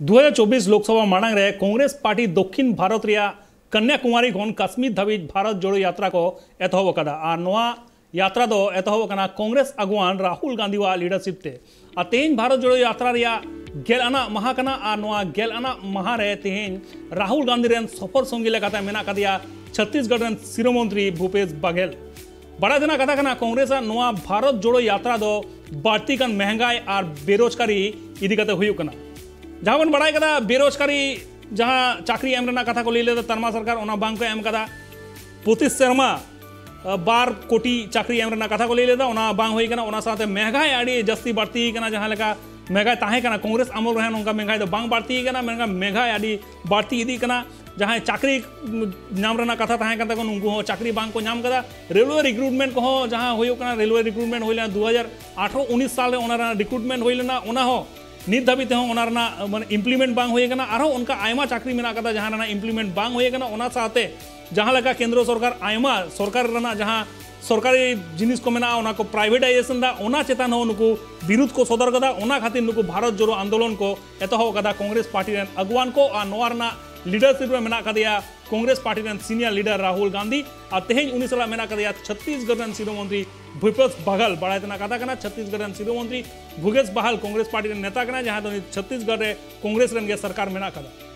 2024 लोकसभा मांग रे कांग्रेस पार्टी दक्षिण भारत रिया कन्याकुमारी खन काश्मीर धाबी भारत जोड़ो यात्रा को एतहब कदा और नोआ यात्रा दो एतहब कना कांग्रेस अगुवान राहुल गांधी वा लीडरशिप ते तेज भारत जोड़ो यात्रा रिया गेलआना माहा कना और नोआ गेलआना माहा रे तेज राहुल गांधी रेन सफर संगी लेकाते मेना कदिया छत्तीसगढ़ रेन शिरोमंत्री भूपेश बघेल बड़ा दिन कथा कना कांग्रेस नोआ भारत जोड़ो यात्रा दो बाड़ती कन महंगाई और बेरोजगारी इदी कते हुयुक कना जहाँ बन बड़ा कदा बेरोजगारी जहाँ चाकरी एम रेना कथा को ले लेदा तरमा सरकार ओना बांग को एम कदा प्रति सेरमा 12 कोटी चाकरी एम रेना कथा को ले लेदा ओना बांग होई कना ओना साथे महंगाई आड़ी जस्ती बढ़ती कना जहाँ लेका महंगाई ताहे कना कांग्रेस अमल रहन उनका महंगाई तो बांग बढ़ती कना मेनका महंगाई आड़ी बढ़ती इदी कना जहाँ चाकरी नाम रेना कथा ताहे कना को उनको चाकरी बांग को नाम कदा रेलवे रिक्रूटमेंट को जहाँ होयो कना रेलवे रिक्रूटमेंट होइला 2018-19 साल रे ओना रिक्रूटमेंट होइलेना ओना हो नित धाबी ते माने इम्प्लीमेंट बांग होए कना आरो उनका आयमा चाकरी मेना कदा जहाँ रना इम्प्लीमेंट बांग होए कना ओना साथे जहाँ लगा केंद्र सरकार आयमा सरकार रना जहाँ सरकारी जिनिस को मेना ओना को प्राइवेटाइजेशन दा ओना चेतन हो नुकु विरोध को सदर कदा ओना खातिर नुकु भारत जोड़ो आंदोलन को एतहो कदा कांग्रेस पार्टी रेन अगुवान को आ नोआरना लीडरशिप में मेना कदिया कांग्रेस पार्टी रेन सीनियर लीडर राहुल गांधी और तेज उन्नीस साल मेना कदिया छत्तीसगढ़ रेन शिरोमंत्री भूपेश बघेल बड़ा इतना कथा कना छत्तीसगढ़ रेन शिरोमंत्री भूपेश बघेल कांग्रेस पार्टी रेन नेता कना जहाँ तो छत्तीसगढ़ रे कांग्रेस रेन के सरकार मेना कदा।